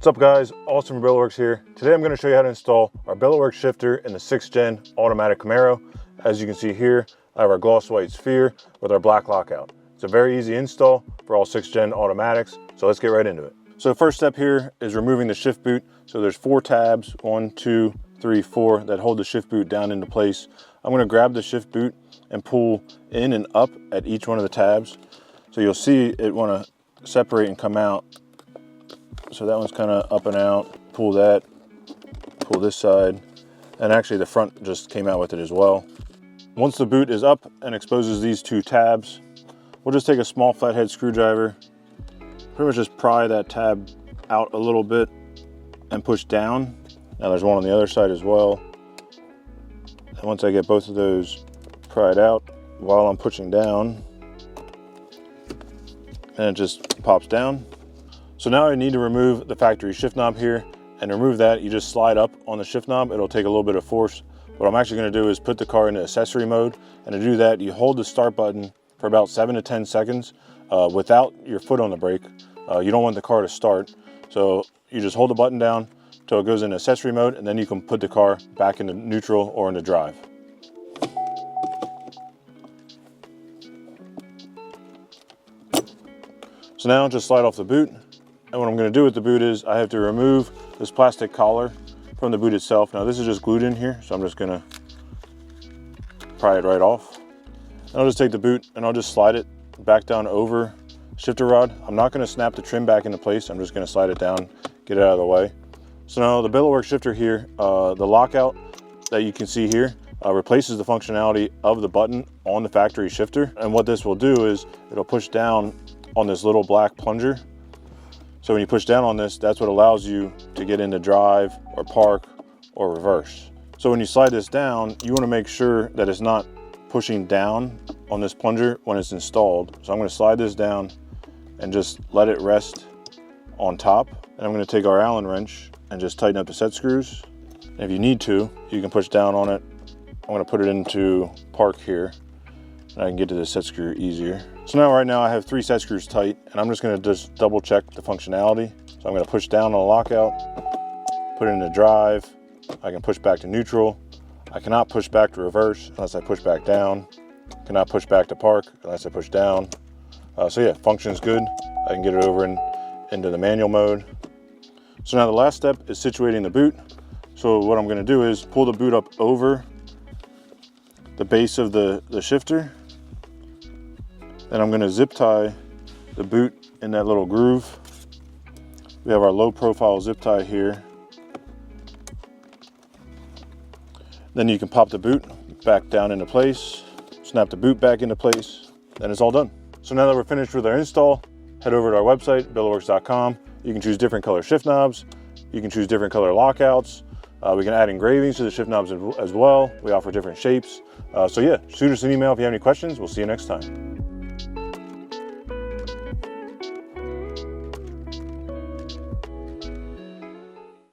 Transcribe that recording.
What's up guys, Austin from Billetworkz here. Today I'm going to show you how to install our Billetworkz shifter in the 6th gen automatic Camaro. As you can see here, I have our gloss white sphere with our black lockout. It's a very easy install for all 6th gen automatics, so let's get right into it. So first step here is removing the shift boot. So there's 4 tabs, 1, 2, 3, 4, that hold the shift boot down into place. I'm going to grab the shift boot and pull in and up at each one of the tabs. So you'll see it want to separate and come out. So that one's kind of up and out. Pull that, pull this side, and actually the front just came out with it as well. Once the boot is up and exposes these 2 tabs, we'll just take a small flathead screwdriver, pretty much just pry that tab out a little bit and push down. Now there's one on the other side as well. And once I get both of those pried out, while I'm pushing down, and it just pops down. So now I need to remove the factory shift knob here, and to remove that, you just slide up on the shift knob. It'll take a little bit of force. What I'm actually going to do is put the car into accessory mode, and to do that, you hold the start button for about 7 to 10 seconds without your foot on the brake. You don't want the car to start, so you just hold the button down till it goes into accessory mode, and then you can put the car back into neutral or into drive. So now just slide off the boot. And what I'm going to do with the boot is I have to remove this plastic collar from the boot itself. Now this is just glued in here, so I'm just going to pry it right off. And I'll just take the boot and I'll just slide it back down over shifter rod. I'm not going to snap the trim back into place. I'm just going to slide it down, get it out of the way. So now the Billetworkz shifter here, the lockout that you can see here replaces the functionality of the button on the factory shifter. And what this will do is it'll push down on this little black plunger. So when you push down on this, that's what allows you to get into drive or park or reverse. So when you slide this down, you want to make sure that it's not pushing down on this plunger when it's installed. So I'm going to slide this down and just let it rest on top. And I'm going to take our Allen wrench and just tighten up the set screws. And if you need to, you can push down on it. I'm going to put it into park here, and I can get to the set screw easier. So now right now I have 3 set screws tight, and I'm just going to just double check the functionality. So I'm going to push down on the lockout, put it into drive. I can push back to neutral. I cannot push back to reverse unless I push back down. Cannot push back to park unless I push down. So yeah, functions good. I can get it over into the manual mode. So now the last step is situating the boot. So what I'm going to do is pull the boot up over the base of the shifter. Then I'm going to zip tie the boot in that little groove. We have our low profile zip tie here. Then you can pop the boot back down into place, snap the boot back into place, then it's all done. So now that we're finished with our install, head over to our website, billetworkz.com. You can choose different color shift knobs. You can choose different color lockouts. We can add engravings to the shift knobs as well. We offer different shapes. So yeah, shoot us an email if you have any questions. We'll see you next time.